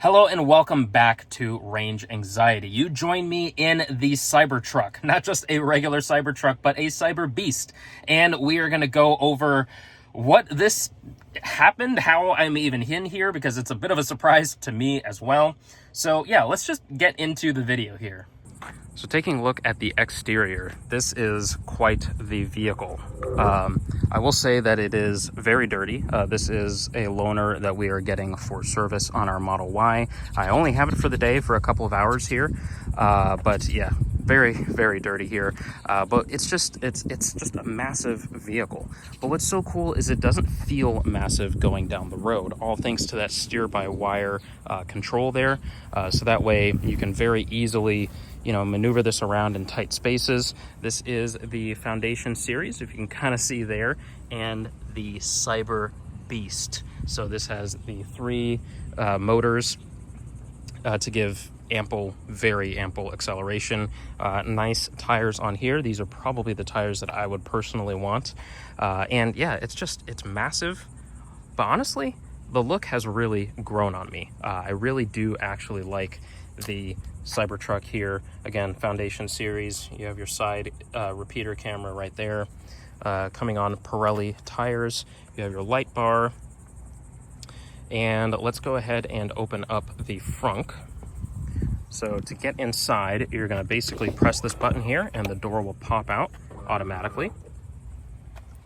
Hello and welcome back to Range Anxiety. You join me in the Cybertruck, not just a regular Cybertruck, but a Cyberbeast. And we are going to go over what this happened, how I'm even in here, because it's a bit of a surprise to me as well. So yeah, let's just get into the video here. So taking a look at the exterior, this is quite the vehicle. I will say that it is very dirty. This is a loaner that we are getting for service on our Model Y. I only have it for the day for a couple of hours here, but yeah, very, very dirty here. But it's just a massive vehicle. But what's so cool is it doesn't feel massive going down the road, all thanks to that steer-by-wire control there. So that way you can very easily maneuver this around in tight spaces. This is the Foundation series, if you can kind of see there, and the Cyberbeast. So this has the three motors to give very ample acceleration. Nice tires on here. These are probably the tires that I would personally want. And yeah, it's massive, but honestly, the look has really grown on me. I really do actually like the Cybertruck here. Again, Foundation series. You have your side repeater camera right there. Coming on Pirelli tires. You have your light bar. And let's go ahead and open up the frunk. So to get inside, you're going to basically press this button here and the door will pop out automatically.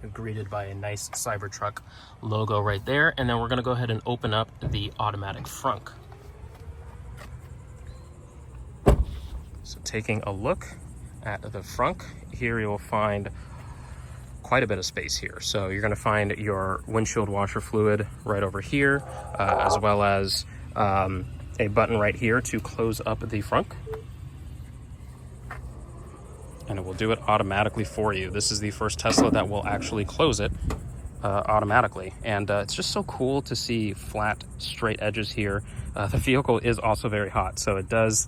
You're greeted by a nice Cybertruck logo right there. And then we're going to go ahead and open up the automatic frunk. So taking a look at the frunk, here you'll find quite a bit of space here. So you're going to find your windshield washer fluid right over here, as well as a button right here to close up the frunk. And it will do it automatically for you. This is the first Tesla that will actually close it automatically. And it's just so cool to see flat, straight edges here. The vehicle is also very hot, so it does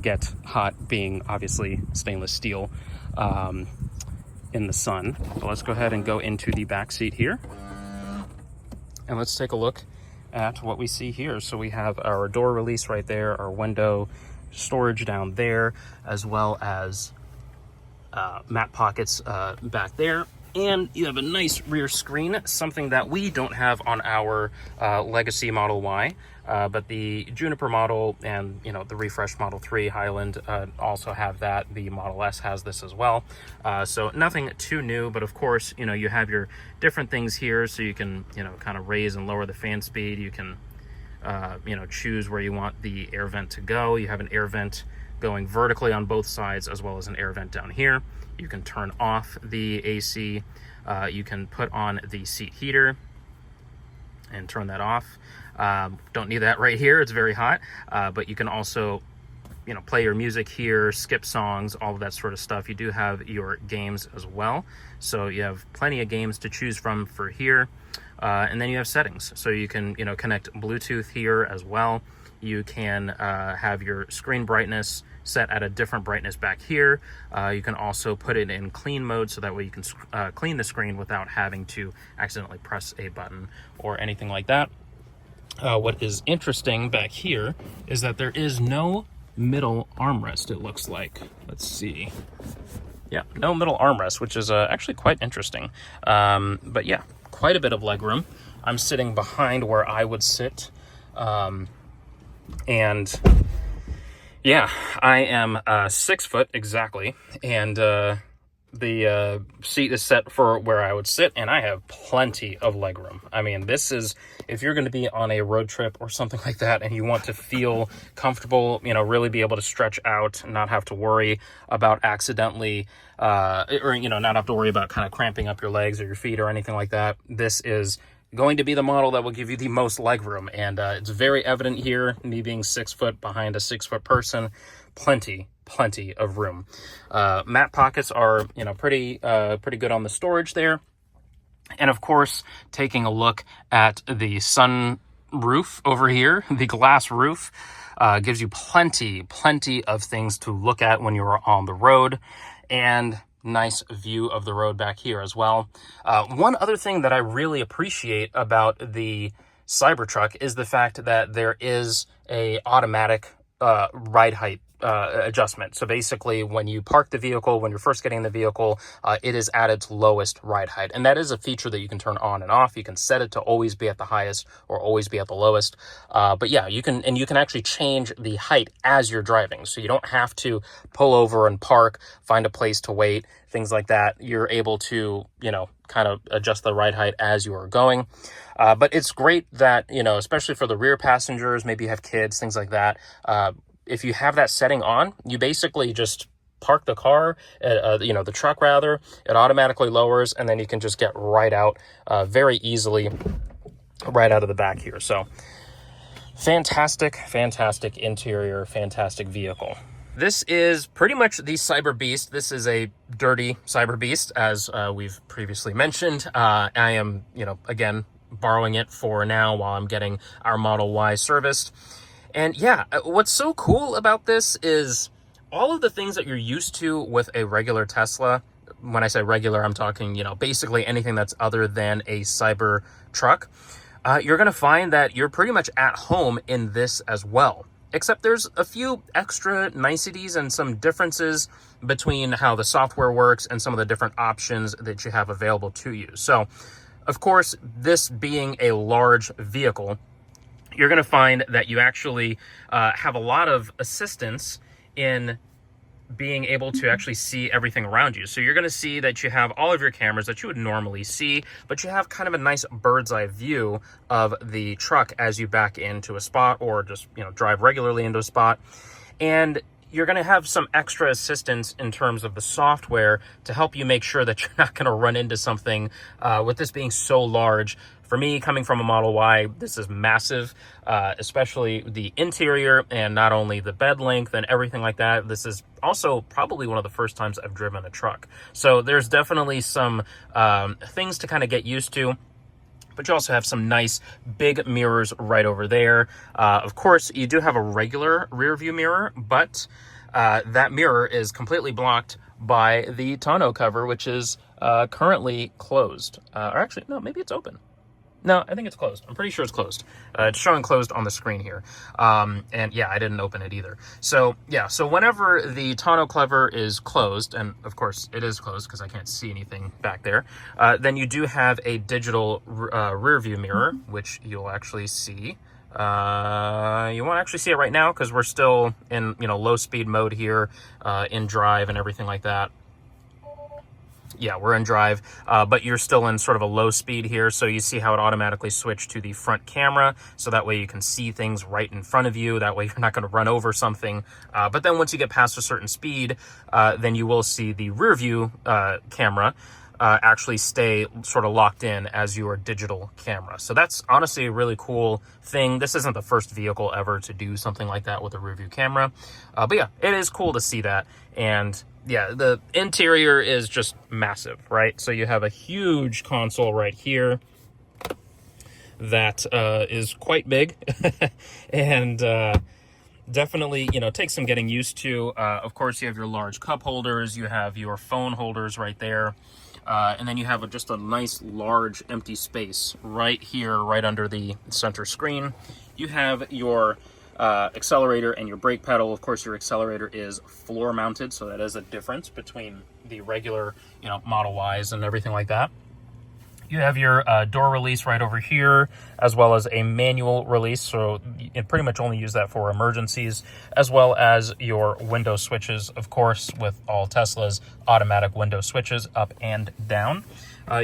get hot being obviously stainless steel in the sun. So let's go ahead and go into the back seat here. And let's take a look at what we see here. So we have our door release right there, our window storage down there, as well as mat pockets back there. And you have a nice rear screen, something that we don't have on our Legacy Model Y, but the Juniper model and the refreshed Model 3 Highland also have that. The Model S has this as well. So nothing too new, but of course, you have your different things here, so you can kind of raise and lower the fan speed. You can choose where you want the air vent to go. You have an air vent going vertically on both sides, as well as an air vent down here. You can turn off the AC. You can put on the seat heater and turn that off. Don't need that right here. It's very hot. But you can also, play your music here, skip songs, all of that sort of stuff. You do have your games as well. So you have plenty of games to choose from for here. And then you have settings. So you can, connect Bluetooth here as well. You can have your screen brightness set at a different brightness back here. You can also put it in clean mode, so that way you can clean the screen without having to accidentally press a button or anything like that. What is interesting back here is that there is no middle armrest, it looks like. Let's see. Yeah, no middle armrest, which is actually quite interesting. But yeah, quite a bit of legroom. I'm sitting behind where I would sit. And yeah, I am 6 foot exactly, and the seat is set for where I would sit, and I have plenty of legroom. I mean, this is, if you're going to be on a road trip or something like that, and you want to feel comfortable, really be able to stretch out, not have to worry about accidentally, or not have to worry about kind of cramping up your legs or your feet or anything like that, this is going to be the model that will give you the most legroom. And it's very evident here, me being 6 foot behind a 6 foot person, plenty of room. Mat pockets are, pretty good on the storage there. And of course, taking a look at the sun roof over here, the glass roof, gives you plenty of things to look at when you're on the road. And nice view of the road back here as well. One other thing that I really appreciate about the Cybertruck is the fact that there is a automatic ride height adjustment. So basically, when you park the vehicle, when you're first getting the vehicle, it is at its lowest ride height. And that is a feature that you can turn on and off. You can set it to always be at the highest or always be at the lowest. But yeah, you can actually change the height as you're driving. So you don't have to pull over and park, find a place to wait, things like that. You're able to, kind of adjust the ride height as you are going. But it's great that, especially for the rear passengers, maybe you have kids, things like that. If you have that setting on, you basically just park the car, the truck rather, it automatically lowers, and then you can just get right out very easily right out of the back here. So fantastic interior, fantastic vehicle. This is pretty much the Cyberbeast. This is a dirty Cyberbeast, as we've previously mentioned. I am, again, borrowing it for now while I'm getting our Model Y serviced. And yeah, what's so cool about this is all of the things that you're used to with a regular Tesla. When I say regular, I'm talking, basically anything that's other than a Cybertruck. You're going to find that you're pretty much at home in this as well. Except there's a few extra niceties and some differences between how the software works and some of the different options that you have available to you. So, of course, this being a large vehicle, you're going to find that you actually have a lot of assistance in being able to actually see everything around you. So you're going to see that you have all of your cameras that you would normally see, but you have kind of a nice bird's eye view of the truck as you back into a spot or just, drive regularly into a spot. And you're going to have some extra assistance in terms of the software to help you make sure that you're not going to run into something with this being so large. For me, coming from a Model Y, this is massive, especially the interior and not only the bed length and everything like that. This is also probably one of the first times I've driven a truck. So there's definitely some things to kind of get used to. But you also have some nice big mirrors right over there. Of course, you do have a regular rear view mirror, but that mirror is completely blocked by the tonneau cover, which is currently closed. Or actually, no, maybe it's open. No, I think it's closed. I'm pretty sure it's closed. It's showing closed on the screen here. And yeah, I didn't open it either. So yeah, so whenever the tonneau cover is closed, and of course it is closed because I can't see anything back there, then you do have a digital rear view mirror, which you'll actually see. You won't actually see it right now because we're still in, low speed mode here, in drive and everything like that. Yeah, we're in drive, but you're still in sort of a low speed here. So you see how it automatically switched to the front camera. So that way you can see things right in front of you. That way you're not going to run over something. But then once you get past a certain speed, then you will see the rear view camera actually stay sort of locked in as your digital camera. So that's honestly a really cool thing. This isn't the first vehicle ever to do something like that with a rear view camera. But yeah, it is cool to see that. And yeah, the interior is just massive, right? So you have a huge console right here that is quite big and definitely, takes some getting used to. Of course, you have your large cup holders, you have your phone holders right there, and then you have just a nice large empty space right here, right under the center screen. You have your accelerator and your brake pedal. Of course, your accelerator is floor mounted, so that is a difference between the regular, Model Ys and everything like that. You have your door release right over here, as well as a manual release, so you can pretty much only use that for emergencies, as well as your window switches, of course, with all Teslas, automatic window switches up and down.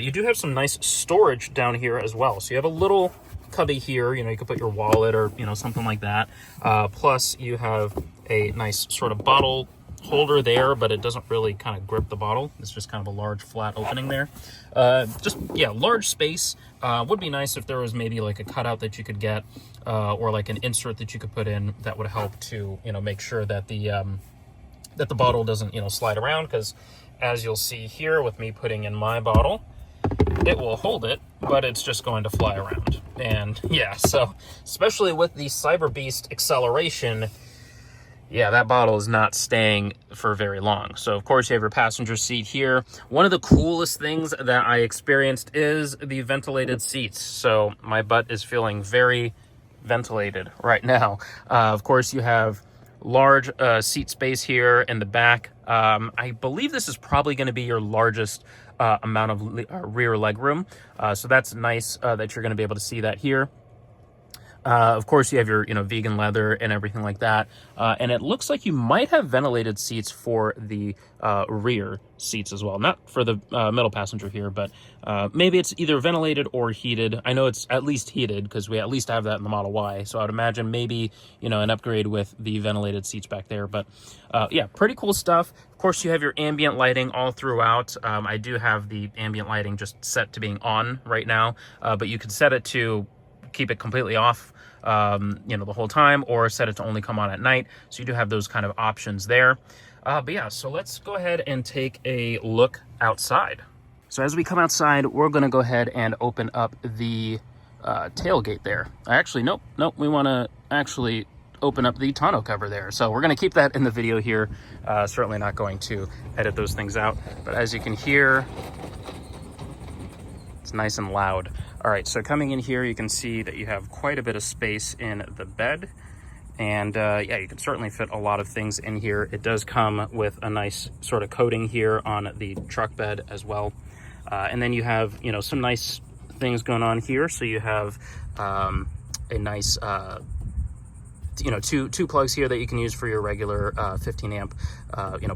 You do have some nice storage down here as well, so you have a little cubby here, you could put your wallet or, something like that. Plus you have a nice sort of bottle holder there, but it doesn't really kind of grip the bottle. It's just kind of a large flat opening there. Large space. Would be nice if there was maybe like a cutout that you could get, or like an insert that you could put in that would help to, make sure that the bottle doesn't, slide around, because as you'll see here with me putting in my bottle, it will hold it, but it's just going to fly around. And yeah, so especially with the Cyberbeast acceleration, yeah, that bottle is not staying for very long. So of course you have your passenger seat here. One of the coolest things that I experienced is the ventilated seats. So my butt is feeling very, ventilated right now. Of course, you have large seat space here in the back. I believe this is probably going to be your largest amount of rear leg room. So that's nice that you're going to be able to see that here. Of course, you have your, vegan leather and everything like that. And it looks like you might have ventilated seats for the rear seats as well. Not for the middle passenger here, but maybe it's either ventilated or heated. I know it's at least heated because we at least have that in the Model Y. So I would imagine maybe, an upgrade with the ventilated seats back there. But yeah, pretty cool stuff. Of course, you have your ambient lighting all throughout. I do have the ambient lighting just set to being on right now, but you could set it to keep it completely off the whole time, or set it to only come on at night. So you do have those kind of options there. But yeah, so let's go ahead and take a look outside. So as we come outside, we're going to go ahead and open up the tailgate there. Actually, nope, we want to actually open up the tonneau cover there. So we're going to keep that in the video here. Certainly not going to edit those things out, but as you can hear, it's nice and loud. All right, so coming in here, you can see that you have quite a bit of space in the bed. And yeah, you can certainly fit a lot of things in here. It does come with a nice sort of coating here on the truck bed as well. And then you have, some nice things going on here. So you have a nice, two plugs here that you can use for your regular 15 amp,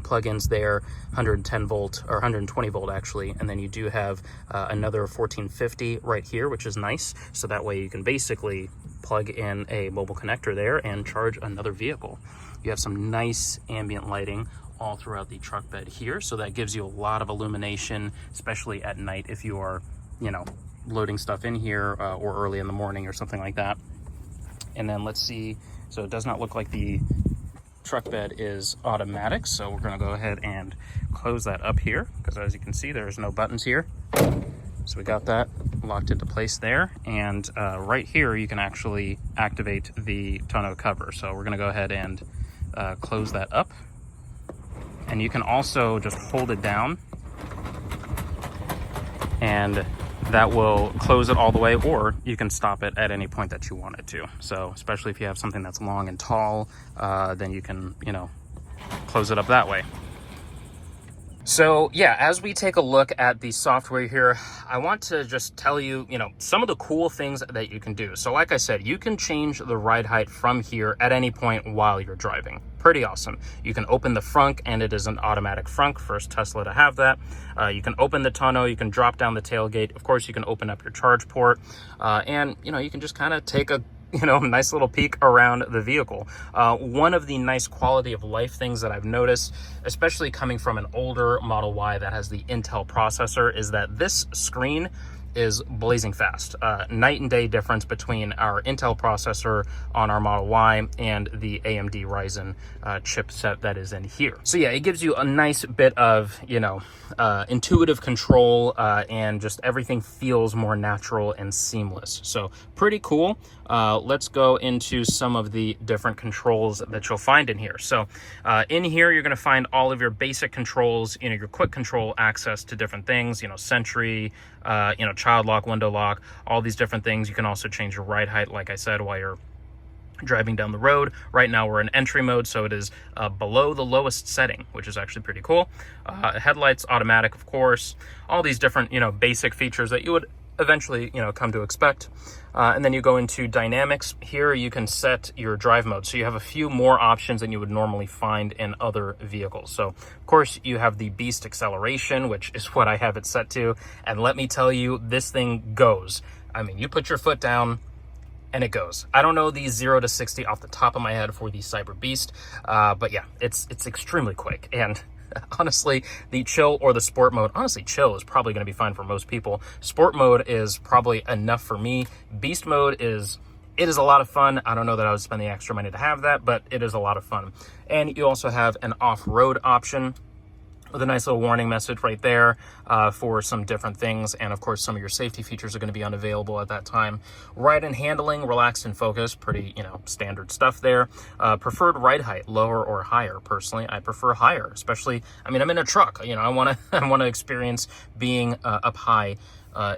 plug-ins there, 110 volt or 120 volt actually. And then you do have another 1450 right here, which is nice. So that way you can basically plug in a mobile connector there and charge another vehicle. You have some nice ambient lighting all throughout the truck bed here. So that gives you a lot of illumination, especially at night if you are, loading stuff in here or early in the morning or something like that. And then let's see. So it does not look like the truck bed is automatic. So we're going to go ahead and close that up here because as you can see, there's no buttons here. So we got that locked into place there. And right here, you can actually activate the tonneau cover. So we're going to go ahead and close that up. And you can also just hold it down and that will close it all the way, or you can stop it at any point that you want it to. So especially if you have something that's long and tall, then you can, close it up that way. So yeah, as we take a look at the software here, I want to just tell you, some of the cool things that you can do. So like I said, you can change the ride height from here at any point while you're driving. Pretty awesome. You can open the frunk and it is an automatic frunk, first Tesla to have that. You can open the tonneau, you can drop down the tailgate. Of course, you can open up your charge port and, you can just kind of take a nice little peek around the vehicle. One of the nice quality of life things that I've noticed, especially coming from an older Model Y that has the Intel processor, is that this screen is blazing fast. Night and day difference between our Intel processor on our Model Y and the AMD Ryzen chipset that is in here. So yeah, it gives you a nice bit of, intuitive control and just everything feels more natural and seamless. So pretty cool. Let's go into some of the different controls that you'll find in here. So in here, you're going to find all of your basic controls, your quick control access to different things, Sentry, child lock, window lock, all these different things. You can also change your ride height, like I said, while you're driving down the road. Right now we're in entry mode, so it is below the lowest setting, which is actually pretty cool. Headlights automatic, of course, all these different basic features that you would eventually come to expect. And then you go into dynamics. Here you can set your drive mode, so you have a few more options than you would normally find in other vehicles. So of course you have the beast acceleration, which is what I have it set to, and let me tell you, this thing goes. I mean, you put your foot down and it goes. I don't know the 0 to 60 off the top of my head for the Cyberbeast, but yeah, it's extremely quick. And honestly, the chill or the sport mode, honestly, chill is probably going to be fine for most people. Sport mode is probably enough for me. Beast mode is a lot of fun. I don't know that I would spend the extra money to have that, but it is a lot of fun. And you also have an off-road option with a nice little warning message right there for some different things. And of course, some of your safety features are going to be unavailable at that time. Ride and handling, relaxed and focused, pretty, standard stuff there. Preferred ride height, lower or higher. Personally, I prefer higher, especially, I'm in a truck, I want to experience being up high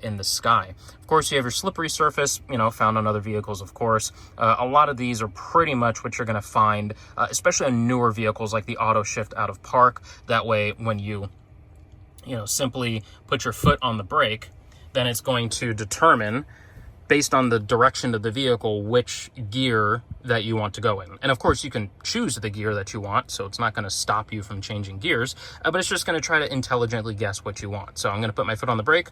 in the sky. Of course, you have your slippery surface, you know, found on other vehicles, of course. A lot of these are pretty much what you're going to find, especially on newer vehicles like the auto shift out of park. That way, when you know, simply put your foot on the brake, then it's going to determine, based on the direction of the vehicle, which gear that you want to go in. And of course, you can choose the gear that you want, so it's not going to stop you from changing gears, but it's just going to try to intelligently guess what you want. So I'm going to put my foot on the brake.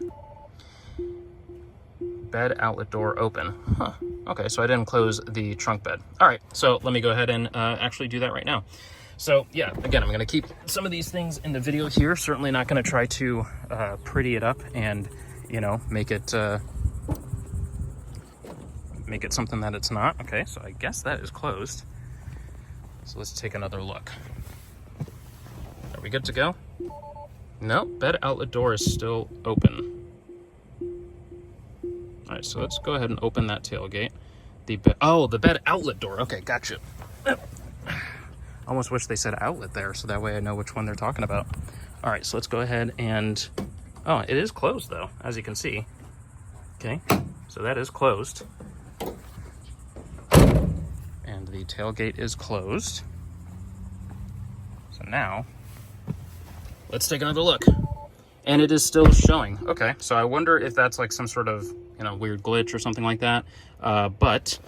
Bed outlet door open. Huh. Okay, so I didn't close the trunk bed. All right, so let me go ahead and actually do that right now. So yeah, again, I'm going to keep some of these things in the video here. Certainly not going to try to pretty it up and, you know, make it something that it's not. Okay, so I guess that is closed. So let's take another look. Are we good to go? No, bed outlet door is still open. All right, so let's go ahead and open that tailgate. The bed outlet door. Okay, gotcha. Almost wish they said outlet there, so that way I know which one they're talking about. All right, so let's go ahead and, oh, it is closed though, as you can see. Okay, so that is closed. And the tailgate is closed. So now, let's take another look. And it is still showing. Okay, so I wonder if that's like some sort of, you know, weird glitch or something like that. But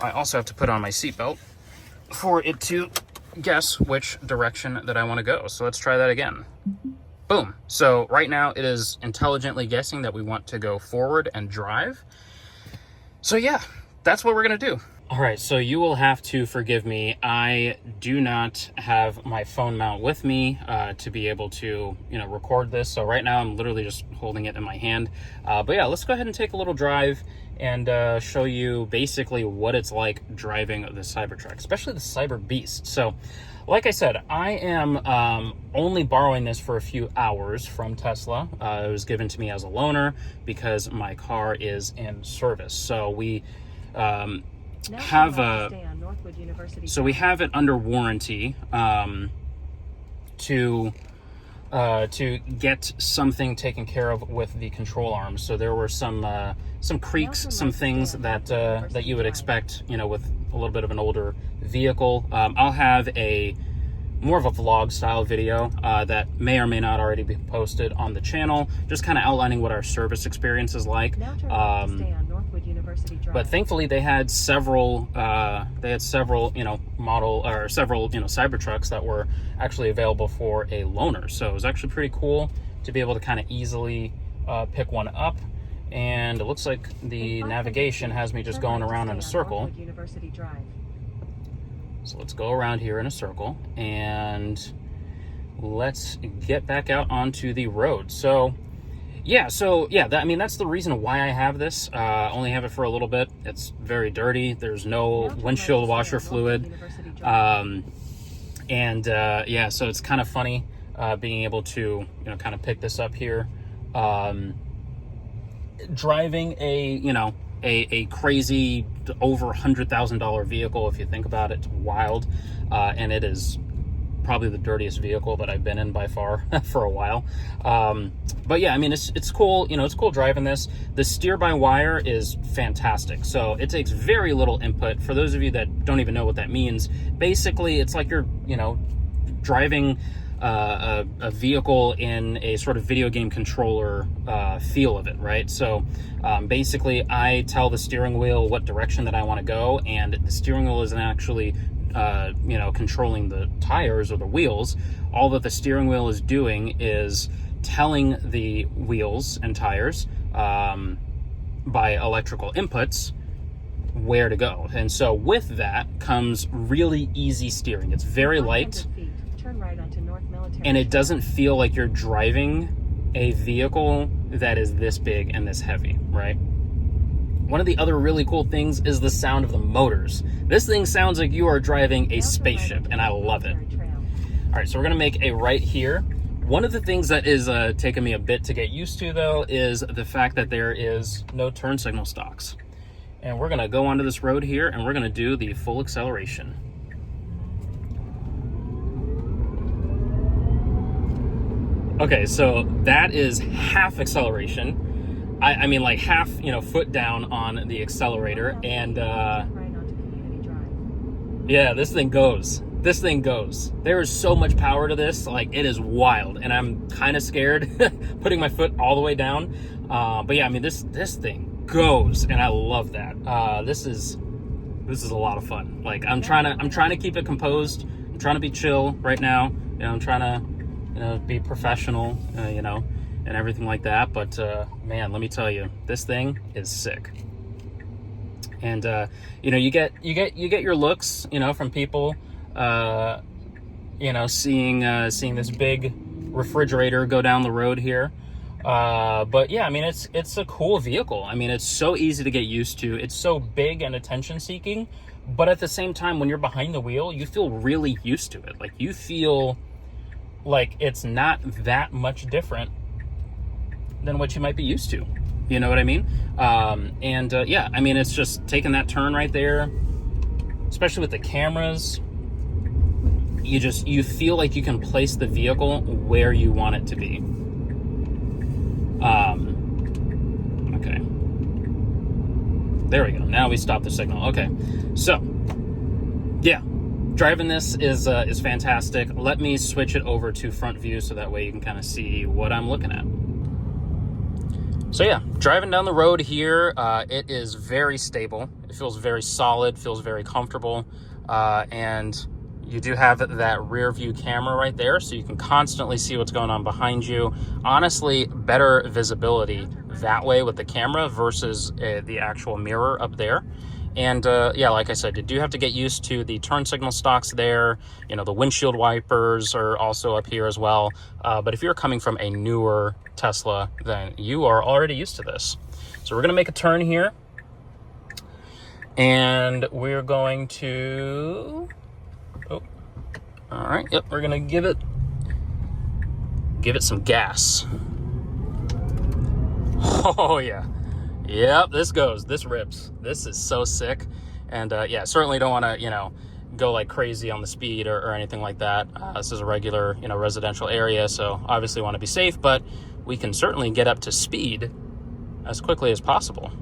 I also have to put on my seatbelt for it to guess which direction that I want to go. So let's try that again. Boom. So right now it is intelligently guessing that we want to go forward and drive. So yeah, that's what we're going to do. All right, so you will have to forgive me. I do not have my phone mount with me to be able to, you know, record this. So right now I'm literally just holding it in my hand. But yeah, let's go ahead and take a little drive and show you basically what it's like driving the Cybertruck, especially the Cyberbeast. So like I said, I am only borrowing this for a few hours from Tesla. It was given to me as a loaner because my car is in service. So we have we have it under warranty to get something taken care of with the control arms. So there were some creaks, some things that you would expect, you know, with a little bit of an older vehicle. I'll have more of a vlog style video that may or may not already be posted on the channel, just kind of outlining what our service experience is like. But thankfully they had several you know, Cybertrucks that were actually available for a loaner. So it was actually pretty cool to be able to kind of easily pick one up. And it looks like the navigation has me just going around in a circle. So let's go around here in a circle and let's get back out onto the road. So yeah, I mean, that's the reason why I have this. Only have it for a little bit. It's very dirty. There's no windshield washer fluid. Yeah, so it's kind of funny being able to, you know, kind of pick this up here. Driving a crazy over $100,000 vehicle, if you think about it. It's wild, and it is probably the dirtiest vehicle that I've been in by far for a while. But yeah, I mean, it's cool. You know, it's cool driving this. The steer-by-wire is fantastic. So it takes very little input. For those of you that don't even know what that means, basically it's like you're, you know, driving a vehicle in a sort of video game controller feel of it, right? So basically I tell the steering wheel what direction that I want to go, and the steering wheel isn't actually you know, controlling the tires or the wheels. All that the steering wheel is doing is telling the wheels and tires by electrical inputs where to go. And so with that comes really easy steering. It's very light. Turn right onto North Military, and it doesn't feel like you're driving a vehicle that is this big and this heavy, right? One of the other really cool things is the sound of the motors. This thing sounds like you are driving a spaceship, and I love it. All right, so we're gonna make a right here. One of the things that is taking me a bit to get used to, though, is the fact that there is no turn signal stalks. And we're gonna go onto this road here, and we're gonna do the full acceleration. Okay, so that is half acceleration. I mean, like half, foot down on the accelerator, and yeah, this thing goes. This thing goes. There is so much power to this, like it is wild, and I'm kind of scared putting my foot all the way down. But yeah, I mean, this thing goes, and I love that. This is a lot of fun. Like I'm trying to keep it composed. I'm trying to be chill right now. I'm trying to, be professional, and everything like that. But man, let me tell you, this thing is sick. And you get your looks, from people, seeing this big refrigerator go down the road here. But yeah, I mean, it's a cool vehicle. I mean, it's so easy to get used to. It's so big and attention seeking, but at the same time, when you're behind the wheel, you feel really used to it. Like you feel like it's not that much different than what you might be used to. You know what I mean? Yeah, I mean, it's just taking that turn right there, especially with the cameras. You feel like you can place the vehicle where you want it to be. Okay. There we go. Now we stop the signal. Okay. So, yeah, driving this is fantastic. Let me switch it over to front view so that way you can kind of see what I'm looking at. So yeah, driving down the road here, it is very stable. It feels very solid, feels very comfortable, and you do have that rear view camera right there, so you can constantly see what's going on behind you. Honestly, better visibility that way with the camera versus the actual mirror up there. And yeah, like I said, you do have to get used to the turn signal stocks there. The windshield wipers are also up here as well. But if you're coming from a newer Tesla, then you are already used to this. So we're going to make a turn here. And we're going to... Oh, all right. Yep, we're going to give it some gas. Oh, yeah. Yep, this rips. This is so sick. And yeah, certainly don't want to, go like crazy on the speed or anything like that. This is a regular, residential area, so obviously want to be safe, but we can certainly get up to speed as quickly as possible.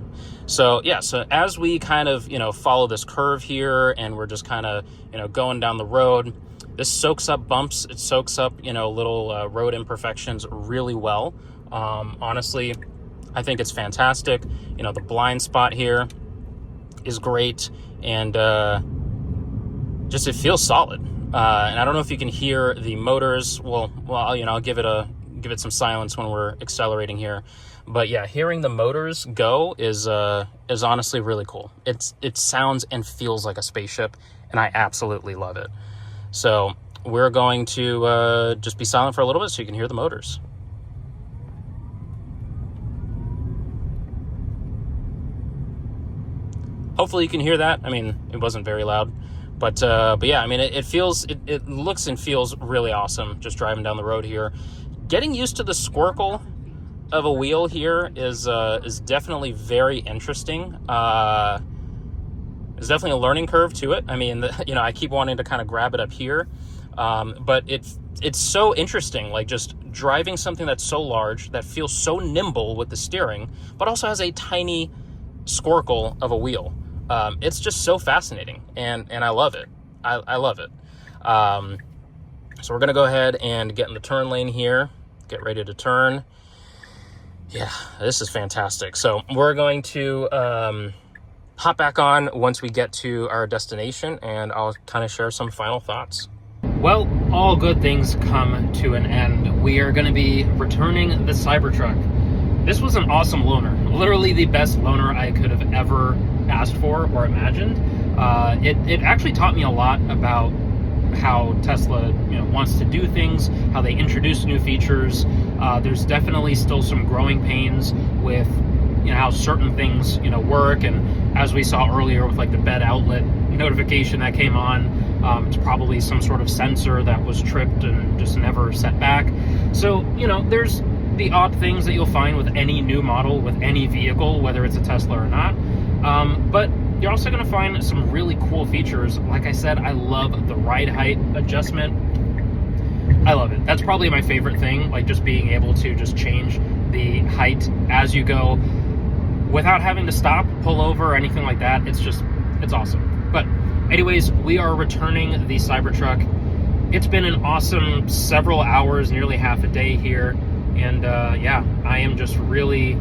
So yeah, so as we kind of, follow this curve here and we're just kind of, going down the road, this soaks up bumps. It soaks up, little road imperfections really well. Honestly, I think it's fantastic. The blind spot here is great, and just it feels solid. And I don't know if you can hear the motors. Well, I'll give it some silence when we're accelerating here. But yeah, hearing the motors go is honestly really cool. It sounds and feels like a spaceship, and I absolutely love it. So we're going to just be silent for a little bit so you can hear the motors. Hopefully you can hear that. I mean, it wasn't very loud, but yeah, I mean, it looks and feels really awesome just driving down the road here. Getting used to the squircle of a wheel here is definitely very interesting. There's definitely a learning curve to it. I mean, I keep wanting to kind of grab it up here, but it's so interesting, like just driving something that's so large, that feels so nimble with the steering, but also has a tiny squircle of a wheel. It's just so fascinating, and I love it. I love it. So we're gonna go ahead and get in the turn lane here, get ready to turn. Yeah, this is fantastic. So we're going to hop back on once we get to our destination, and I'll kind of share some final thoughts. Well, all good things come to an end. We are going to be returning the Cybertruck. This was an awesome loaner, literally the best loaner I could have ever asked for or imagined. It actually taught me a lot about how Tesla wants to do things, how they introduce new features. There's definitely still some growing pains with how certain things work, and as we saw earlier with like the bed outlet notification that came on, it's probably some sort of sensor that was tripped and just never set back. So there's the odd things that you'll find with any new model, with any vehicle, whether it's a Tesla or not, but you're also going to find some really cool features. Like I said, I love the ride height adjustment. I love it. That's probably my favorite thing, like just being able to just change the height as you go without having to stop, pull over, or anything like that. It's awesome. But anyways, we are returning the Cybertruck. It's been an awesome several hours, nearly half a day here. And yeah, I am just really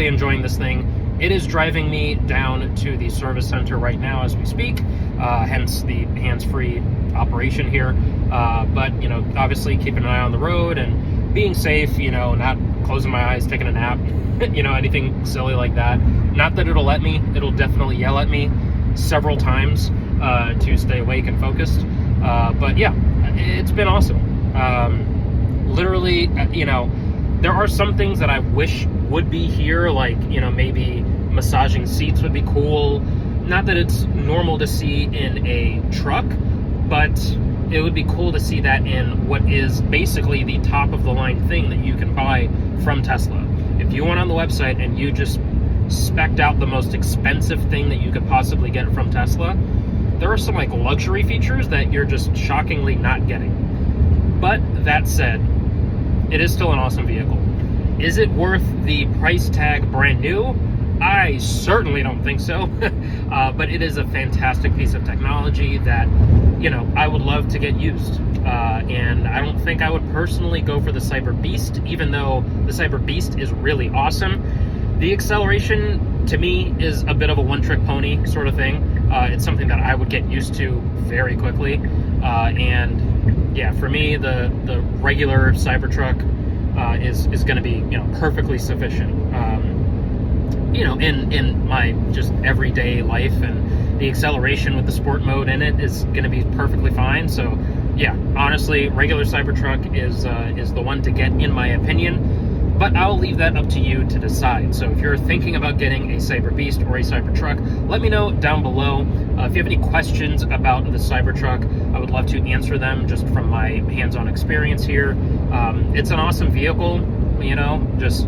enjoying this thing. It is driving me down to the service center right now as we speak, hence the hands-free operation here. But, you know, obviously keeping an eye on the road and being safe, you know, not closing my eyes, taking a nap, you know, anything silly like that. Not that it'll let me. It'll definitely yell at me several times to stay awake and focused. But yeah, it's been awesome. Literally, you know, there are some things that I wish would be here, like, you know, maybe massaging seats would be cool. Not that it's normal to see in a truck, but it would be cool to see that in what is basically the top of the line thing that you can buy from Tesla. If you went on the website and you just spec'd out the most expensive thing that you could possibly get from Tesla, there are some like luxury features that you're just shockingly not getting. But that said, it is still an awesome vehicle. Is it worth the price tag brand new? I certainly don't think so. But it is a fantastic piece of technology that, you know, I would love to get used. And I don't think I would personally go for the Cyberbeast, even though the Cyberbeast is really awesome. The acceleration, to me, is a bit of a one-trick pony sort of thing. It's something that I would get used to very quickly. And yeah, for me, the regular Cybertruck is going to be, you know, perfectly sufficient. You know, in my just everyday life, and the acceleration with the sport mode in it is going to be perfectly fine. So yeah, honestly, regular Cybertruck is the one to get, in my opinion. But I'll leave that up to you to decide. So if you're thinking about getting a Cyberbeast or a Cybertruck, let me know down below. If you have any questions about the Cybertruck, I would love to answer them just from my hands-on experience here. It's an awesome vehicle, you know, just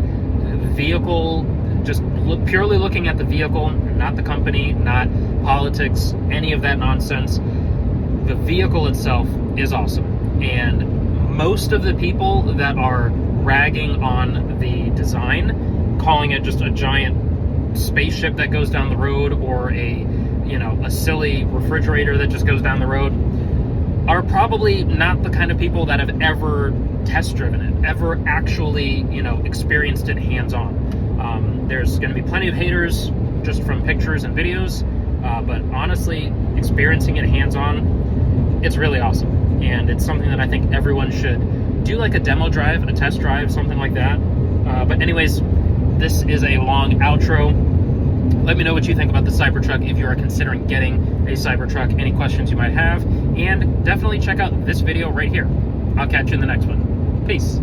purely looking at the vehicle, not the company, not politics, any of that nonsense. The vehicle itself is awesome. And most of the people that are ragging on the design, calling it just a giant spaceship that goes down the road, or a silly refrigerator that just goes down the road, are probably not the kind of people that have ever test driven it, ever actually, you know, experienced it hands-on. There's going to be plenty of haters just from pictures and videos, but honestly, experiencing it hands-on, it's really awesome. And it's something that I think everyone should do, like a demo drive, a test drive, something like that. But anyways, this is a long outro. Let me know what you think about the Cybertruck if you are considering getting a Cybertruck, any questions you might have, and definitely check out this video right here. I'll catch you in the next one. Peace.